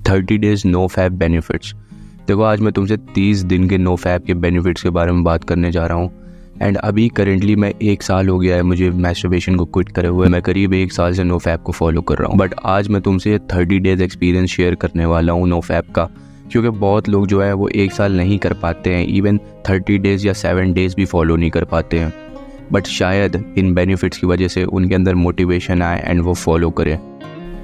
30 days no fap benefits. देखो आज मैं तुमसे 30 दिन के नो फैप के बेनिफिट्स के बारे में बात करने जा रहा हूँ। एंड अभी करेंटली मैं 1 साल हो गया है मुझे मैस्टरबेशन को क्विट करे हुए। मैं करीब 1 साल से नो फैप को फॉलो कर रहा हूँ। बट आज मैं तुमसे 30 डेज एक्सपीरियंस शेयर करने वाला हूँ नो फैप का, क्योंकि बहुत लोग जो है वो 1 साल नहीं कर पाते हैं, इवन 30 डेज या 7 डेज भी फॉलो नहीं कर पाते हैं। बट शायद इन बेनिफिट्स की वजह से उनके अंदर मोटिवेशन आए एंड वो फॉलो करें।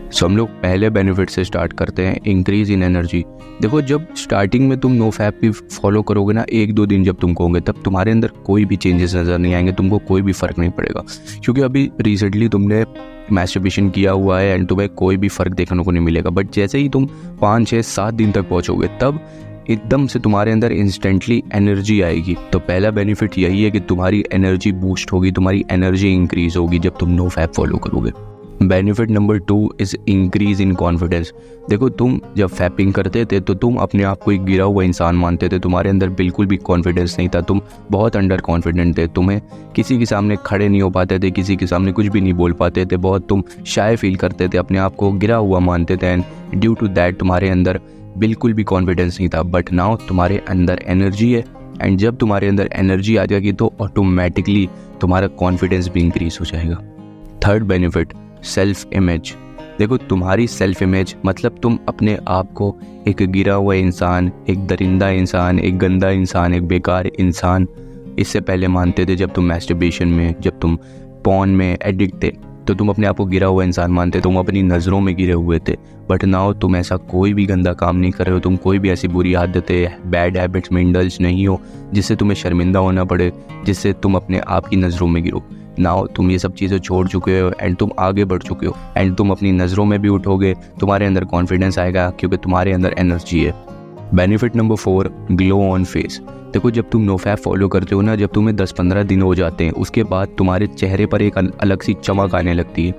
सो हम लोग पहले बेनिफिट से स्टार्ट करते हैं, इंक्रीज इन एनर्जी। देखो जब स्टार्टिंग में तुम नो फैप भी फॉलो करोगे ना, 1-2 दिन जब तुम कहोगे, तब तुम्हारे अंदर कोई भी चेंजेस नज़र नहीं आएंगे, तुमको कोई भी फ़र्क नहीं पड़ेगा, क्योंकि अभी रिसेंटली तुमने मैस्टरबेशन किया हुआ है एंड तुम्हें कोई भी फ़र्क देखने को नहीं मिलेगा। बट जैसे ही तुम 5-6-7 दिन तक पहुँचोगे, तब एकदम से तुम्हारे अंदर इंस्टेंटली एनर्जी आएगी। तो पहला बेनिफिट यही है कि तुम्हारी एनर्जी बूस्ट होगी, तुम्हारी एनर्जी इंक्रीज़ होगी जब तुम नो फैप फॉलो करोगे। Benefit number 2 is increase in confidence. देखो तुम जब फैपिंग करते थे तो तुम अपने आप को एक गिरा हुआ इंसान मानते थे, तुम्हारे अंदर बिल्कुल भी कॉन्फिडेंस नहीं था, तुम बहुत अंडर कॉन्फिडेंट थे, तुम्हें किसी के सामने खड़े नहीं हो पाते थे, किसी के सामने कुछ भी नहीं बोल पाते थे, बहुत तुम शाय फील करते थे, अपने आप को गिरा हुआ मानते थे। एंड ड्यू टू दैट तुम्हारे अंदर बिल्कुल भी कॉन्फिडेंस नहीं था। बट नाउ तुम्हारे अंदर एनर्जी है, एंड जब तुम्हारे अंदर एनर्जी आ जाएगी तो ऑटोमेटिकली तुम्हारा कॉन्फिडेंस भी इंक्रीज हो जाएगा। Third benefit, self image. देखो तुम्हारी सेल्फ इमेज मतलब तुम अपने आप को एक गिरा हुआ इंसान, एक दरिंदा इंसान, एक गंदा इंसान, एक बेकार इंसान इससे पहले मानते थे। जब तुम मैस्टरबेशन में, जब तुम पॉर्न में एडिक्ट थे, तो तुम अपने आप को गिरा हुआ इंसान मानते, तुम अपनी नज़रों में गिरे हुए थे। बट नाउ तुम ऐसा कोई भी गंदा काम नहीं कर रहे हो, तुम कोई भी ऐसी बुरी आदतें, बैड हैबिट्स में इंडल्ज नहीं हो जिससे तुम्हें शर्मिंदा होना पड़े, जिससे तुम अपने आप की नज़रों में गिरो। नाउ तुम ये सब चीज़ें छोड़ चुके हो एंड तुम आगे बढ़ चुके हो, एंड तुम अपनी नज़रों में भी उठोगे, तुम्हारे अंदर कॉन्फिडेंस आएगा क्योंकि तुम्हारे अंदर एनर्जी है। Benefit number 4, glow on face. देखो जब तुम नो फैप फॉलो करते हो ना, जब तुम्हें 10-15 दिन हो जाते हैं, उसके बाद तुम्हारे चेहरे पर एक अलग सी चमक आने लगती है,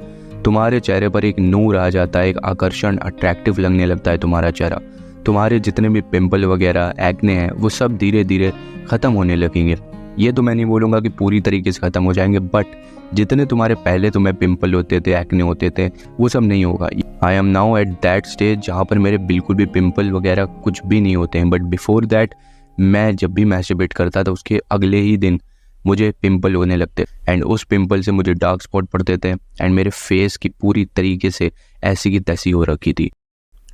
तुम्हारे चेहरे पर एक नूर आ जाता है, एक आकर्षण, अट्रैक्टिव लगने लगता है तुम्हारा चेहरा। तुम्हारे जितने भी पिंपल वगैरह, एक्ने हैं, वो सब धीरे धीरे ख़त्म होने लगेंगे। ये तो मैं नहीं बोलूँगा कि पूरी तरीके से ख़त्म हो जाएंगे, बट जितने तुम्हारे पहले तुम्हें पिंपल होते थे, एक्ने होते थे, वो सब नहीं होगा। I am now at that stage जहाँ पर मेरे बिल्कुल भी पिंपल वगैरह कुछ भी नहीं होते हैं। बट बिफोर दैट मैं जब भी मैस्टरबेट करता था उसके अगले ही दिन मुझे पिंपल होने लगते, एंड उस पिंपल से मुझे डार्क स्पॉट पड़ते थे, एंड मेरे फेस की पूरी तरीके से ऐसी की तैसी हो रखी थी।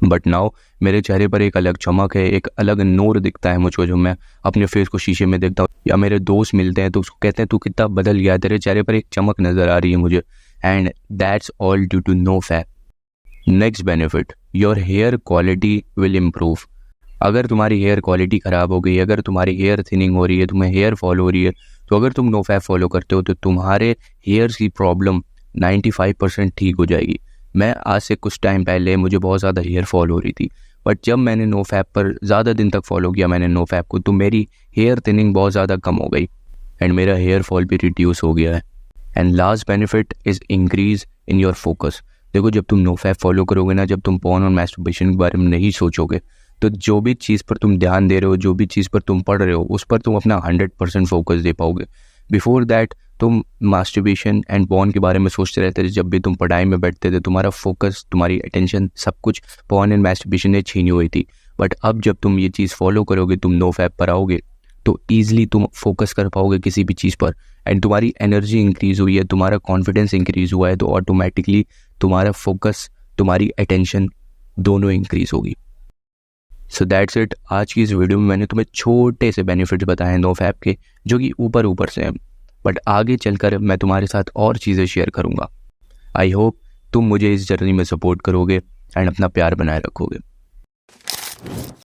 बट नाउ मेरे चेहरे पर एक अलग चमक है, एक अलग नूर दिखता है मुझको। जो मैं अपने फेस को शीशे में देखता हूँ या मेरे दोस्त मिलते हैं तो उसको कहते हैं तू कितना बदल गया, तेरे चेहरे पर एक चमक नज़र आ रही है मुझे। And that's all due to no fap. Next benefit, your hair quality will improve. अगर तुम्हारी हेयर क्वालिटी ख़राब हो गई, अगर तुम्हारी हेयर थिनिंग हो रही है, तुम्हें हेयर फॉल हो रही है, तो अगर तुम नो फैप फॉलो करते हो तो तुम्हारे हेयर्स की प्रॉब्लम 95% ठीक हो जाएगी। मैं आज से कुछ टाइम पहले मुझे बहुत ज़्यादा हेयर फॉल हो रही थी, बट जब मैंने नो फैप पर ज़्यादा दिन तक फॉलो किया मैंने नो फैप को, तो मेरी हेयर थिनिंग बहुत ज़्यादा कम हो गई एंड मेरा हेयर फॉल भी रिड्यूस हो गया है। And last benefit is increase in your focus. देखो जब तुम नो फैप फॉलो करोगे ना, जब तुम पॉर्न और मैस्टरबेशन के बारे में नहीं सोचोगे, तो जो भी चीज़ पर तुम ध्यान दे रहे हो, जो भी चीज़ पर तुम पढ़ रहे हो, उस पर तुम अपना 100% फोकस दे पाओगे। बिफोर दैट तुम मास्टरबेशन एंड पॉर्न के बारे में सोचते रहते थे। जब भी तुम पढ़ाई में बैठते थे, तुम्हारा फोकस, तुम्हारी अटेंशन, सब कुछ पॉर्न एंड मास्टरबेशन ने छीनी हुई थी। बट अब जब तुम ये चीज़ फॉलो करोगे, तुम नो फैप पर आओगे, तो ईजिली तुम फोकस कर पाओगे किसी भी चीज़ पर, एंड तुम्हारी एनर्जी इंक्रीज़ हुई है, तुम्हारा कॉन्फिडेंस इंक्रीज़ हुआ है, तो ऑटोमेटिकली तुम्हारा फोकस, तुम्हारी अटेंशन दोनों इंक्रीज़ होगी। So that's it. आज की इस वीडियो में मैंने तुम्हें छोटे से बेनिफिट्स बताए नो फैप के, जो कि ऊपर से हैं, बट आगे चलकर मैं तुम्हारे साथ और चीज़ें शेयर करूँगा। आई होप तुम मुझे इस जर्नी में सपोर्ट करोगे एंड अपना प्यार बनाए रखोगे।